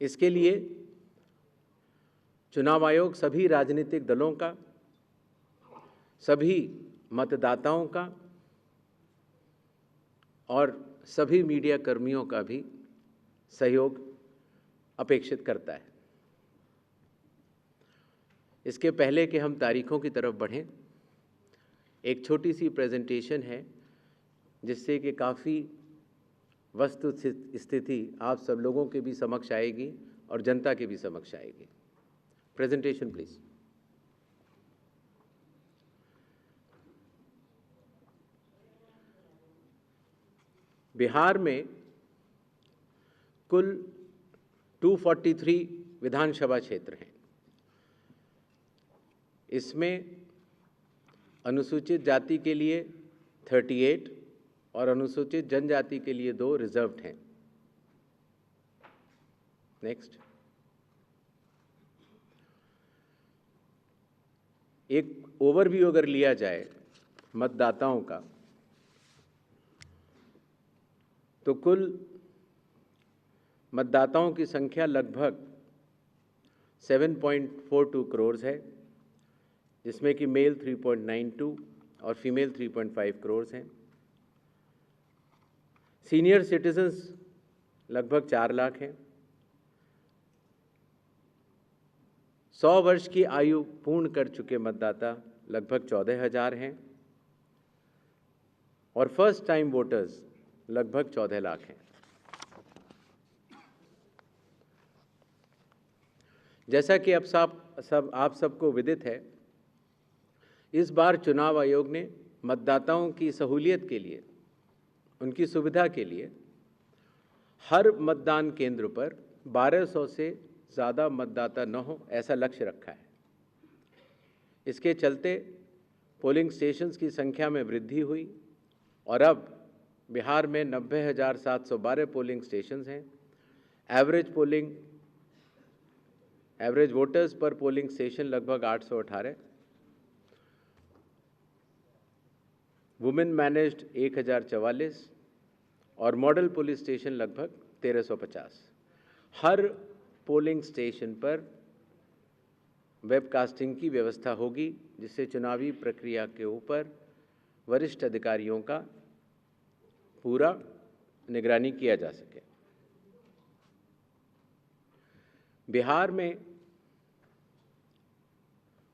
इसके लिए चुनाव आयोग सभी राजनीतिक दलों का, सभी मतदाताओं का और सभी मीडिया कर्मियों का भी सहयोग अपेक्षित करता है। इसके पहले कि हम तारीखों की तरफ बढ़ें, एक छोटी सी प्रेजेंटेशन है जिससे कि काफ़ी वस्तु स्थिति आप सब लोगों के भी समक्ष आएगी और जनता के भी समक्ष आएगी। Presentation please. बिहार में कुल 243 विधानसभा क्षेत्र हैं। इसमें अनुसूचित जाति के लिए 38 और अनुसूचित जनजाति के लिए 2 रिजर्व्ड हैं। नेक्स्ट। एक ओवरव्यू अगर लिया जाए मतदाताओं का, तो कुल मतदाताओं की संख्या लगभग 7.42 करोड़ है, जिसमें कि मेल 3.92 और फीमेल 3.5 करोड़ हैं। सीनियर सिटीजन्स लगभग 4 लाख हैं। 100 वर्ष की आयु पूर्ण कर चुके मतदाता लगभग 14,000 हैं और फर्स्ट टाइम वोटर्स लगभग 14 लाख हैं। जैसा कि आप सबको विदित है, इस बार चुनाव आयोग ने मतदाताओं की सहूलियत के लिए, उनकी सुविधा के लिए हर मतदान केंद्र पर 1200 से ज़्यादा मतदाता न हो, ऐसा लक्ष्य रखा है। इसके चलते पोलिंग स्टेशंस की संख्या में वृद्धि हुई और अब बिहार में 90,712 पोलिंग स्टेशंस हैं। एवरेज वोटर्स पर पोलिंग स्टेशन लगभग 818। वुमेन मैनेज्ड 1044 और मॉडल पुलिस स्टेशन लगभग 1350। हर पोलिंग स्टेशन पर वेबकास्टिंग की व्यवस्था होगी, जिससे चुनावी प्रक्रिया के ऊपर वरिष्ठ अधिकारियों का पूरा निगरानी किया जा सके। बिहार में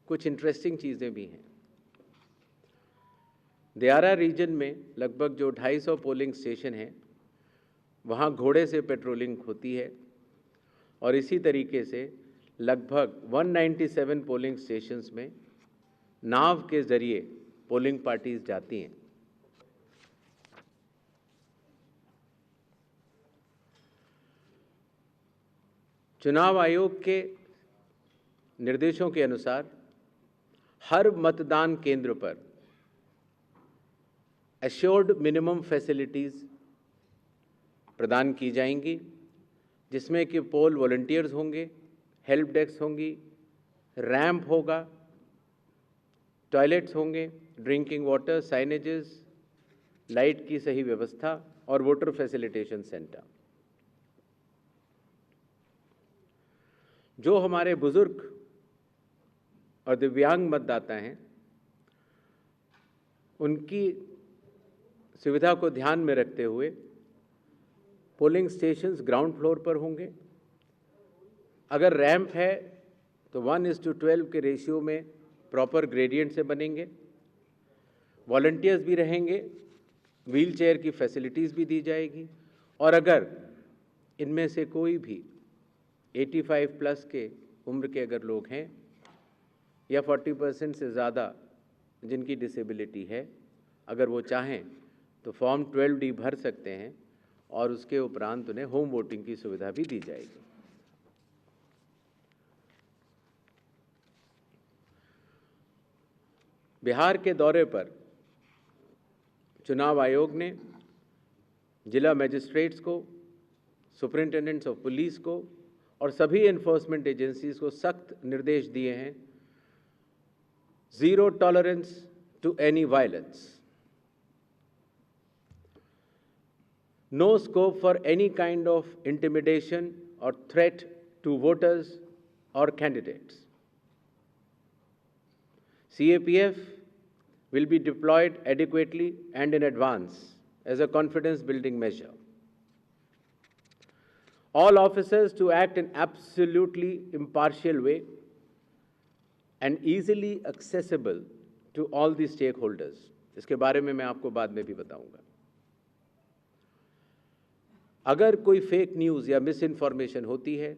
कुछ इंटरेस्टिंग चीज़ें भी हैं। दियारा रीजन में लगभग जो 250 पोलिंग स्टेशन हैं, वहाँ घोड़े से पेट्रोलिंग होती है और इसी तरीके से लगभग 197 पोलिंग स्टेशंस में नाव के ज़रिए पोलिंग पार्टीज जाती हैं। चुनाव आयोग के निर्देशों के अनुसार हर मतदान केंद्र पर एश्योर्ड मिनिमम फैसिलिटीज़ प्रदान की जाएंगी, जिसमें कि पोल वॉलंटियर्स होंगे, हेल्प डेस्क होंगी, रैंप होगा, टॉयलेट्स होंगे, ड्रिंकिंग वाटर, साइनेजेस, लाइट की सही व्यवस्था और वोटर फैसिलिटेशन सेंटर। जो हमारे बुजुर्ग और दिव्यांग मतदाता हैं, उनकी सुविधा को ध्यान में रखते हुए पोलिंग स्टेशंस ग्राउंड फ्लोर पर होंगे। अगर रैंप है तो 1:12 के रेशियो में प्रॉपर ग्रेडियंट से बनेंगे। वॉलंटियर्स भी रहेंगे, व्हील चेयर की फैसिलिटीज़ भी दी जाएगी और अगर इनमें से कोई भी 85 प्लस के उम्र के अगर लोग हैं या 40% से ज़्यादा जिनकी डिसेबिलिटी है, अगर वो चाहें तो फॉर्म 12D भर सकते हैं और उसके उपरांत उन्हें होम वोटिंग की सुविधा भी दी जाएगी। बिहार के दौरे पर चुनाव आयोग ने जिला मजिस्ट्रेट्स को, सुपरिंटेंडेंट्स ऑफ पुलिस को और सभी एनफोर्समेंट एजेंसीज को सख्त निर्देश दिए हैं, zero tolerance to any violence, no scope for any kind of intimidation or threat to voters or candidates. CAPF will be deployed adequately and in advance as a confidence-building measure. All officers to act in absolutely impartial way and easily accessible to all the stakeholders. इसके बारे में मैं आपको बाद में भी बताऊंगा। अगर कोई फेक न्यूज़ या मिस इन्फॉर्मेशन होती है,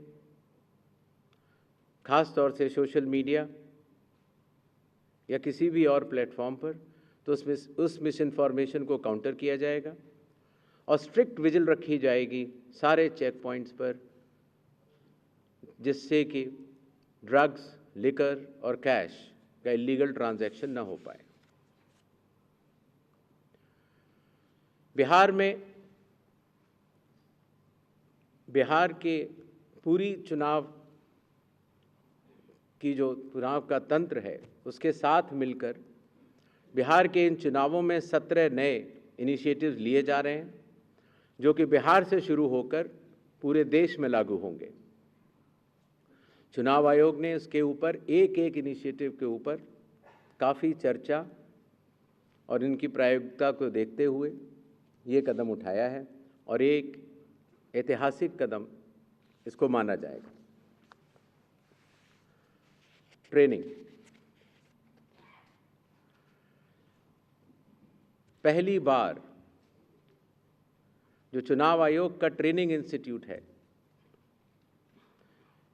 खास तौर से सोशल मीडिया या किसी भी और प्लेटफॉर्म पर, तो उस मिस इन्फॉर्मेशन को काउंटर किया जाएगा और स्ट्रिक्ट विजिल रखी जाएगी सारे चेक पॉइंट्स पर, जिससे कि ड्रग्स, लिकर और कैश का इलीगल ट्रांजैक्शन ना हो पाए। बिहार के पूरी चुनाव का तंत्र है, उसके साथ मिलकर बिहार के इन चुनावों में 17 नए इनिशिएटिव्स लिए जा रहे हैं, जो कि बिहार से शुरू होकर पूरे देश में लागू होंगे। चुनाव आयोग ने इसके ऊपर एक इनिशिएटिव के ऊपर काफ़ी चर्चा और इनकी प्रायोगिकता को देखते हुए ये कदम उठाया है और एक ऐतिहासिक कदम इसको माना जाएगा। ट्रेनिंग, पहली बार जो चुनाव आयोग का ट्रेनिंग इंस्टीट्यूट है,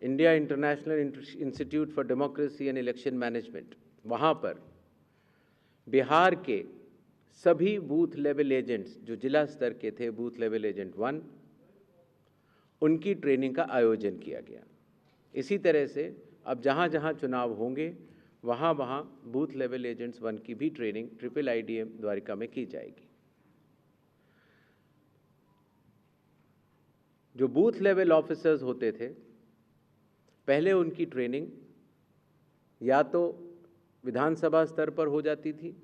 India international institute for democracy and election management, वहाँ पर बिहार के सभी बूथ लेवल एजेंट्स जो जिला स्तर के थे, बूथ लेवल एजेंट 1, उनकी ट्रेनिंग का आयोजन किया गया। इसी तरह से अब जहाँ जहाँ चुनाव होंगे वहाँ वहाँ बूथ लेवल एजेंट्स 1 की भी ट्रेनिंग IIIDM द्वारिका में की जाएगी। जो बूथ लेवल ऑफिसर्स होते थे, पहले उनकी ट्रेनिंग या तो विधानसभा स्तर पर हो जाती थी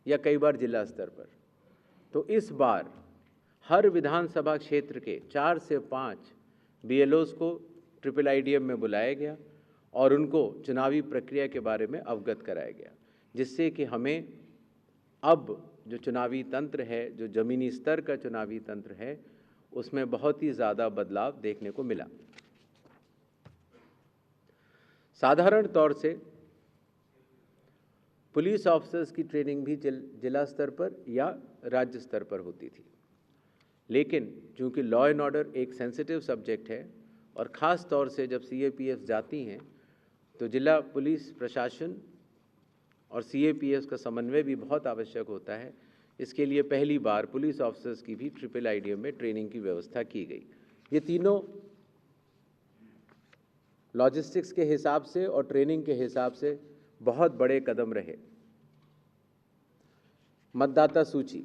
या कई बार जिला स्तर पर। तो इस बार हर विधानसभा क्षेत्र के 4 से 5 BLOs को IIIDM में बुलाया गया और उनको चुनावी प्रक्रिया के बारे में अवगत कराया गया, जिससे कि हमें अब जो चुनावी तंत्र है, जो ज़मीनी स्तर का चुनावी तंत्र है, उसमें बहुत ही ज़्यादा बदलाव देखने को मिला। साधारण तौर से पुलिस ऑफिसर्स की ट्रेनिंग भी जिला स्तर पर या राज्य स्तर पर होती थी, लेकिन चूंकि लॉ एंड ऑर्डर एक सेंसिटिव सब्जेक्ट है और ख़ास तौर से जब CAPF जाती हैं तो जिला पुलिस प्रशासन और CAPF का समन्वय भी बहुत आवश्यक होता है। इसके लिए पहली बार पुलिस ऑफिसर्स की भी IIIDM में ट्रेनिंग की व्यवस्था की गई। ये तीनों लॉजिस्टिक्स के हिसाब से और ट्रेनिंग के हिसाब से बहुत बड़े कदम रहे। मतदाता सूची,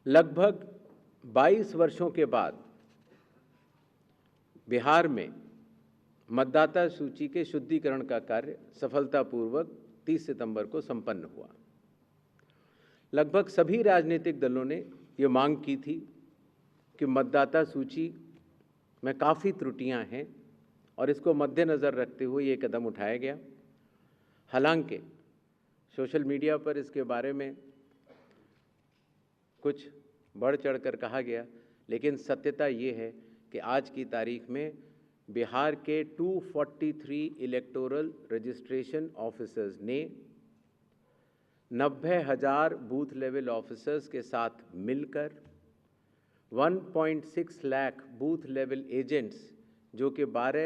लगभग 22 वर्षों के बाद बिहार में मतदाता सूची के शुद्धिकरण का कार्य सफलतापूर्वक 30 सितंबर को संपन्न हुआ। लगभग सभी राजनीतिक दलों ने ये मांग की थी कि मतदाता सूची में काफ़ी त्रुटियां हैं और इसको मद्देनज़र रखते हुए ये कदम उठाया गया। हालांकि सोशल मीडिया पर इसके बारे में कुछ बढ़ चढ़कर कहा गया, लेकिन सत्यता ये है कि आज की तारीख में बिहार के 243 इलेक्टोरल रजिस्ट्रेशन ऑफिसर्स ने 90,000 बूथ लेवल ऑफिसर्स के साथ मिलकर 1.6 लाख बूथ लेवल एजेंट्स, जो कि 12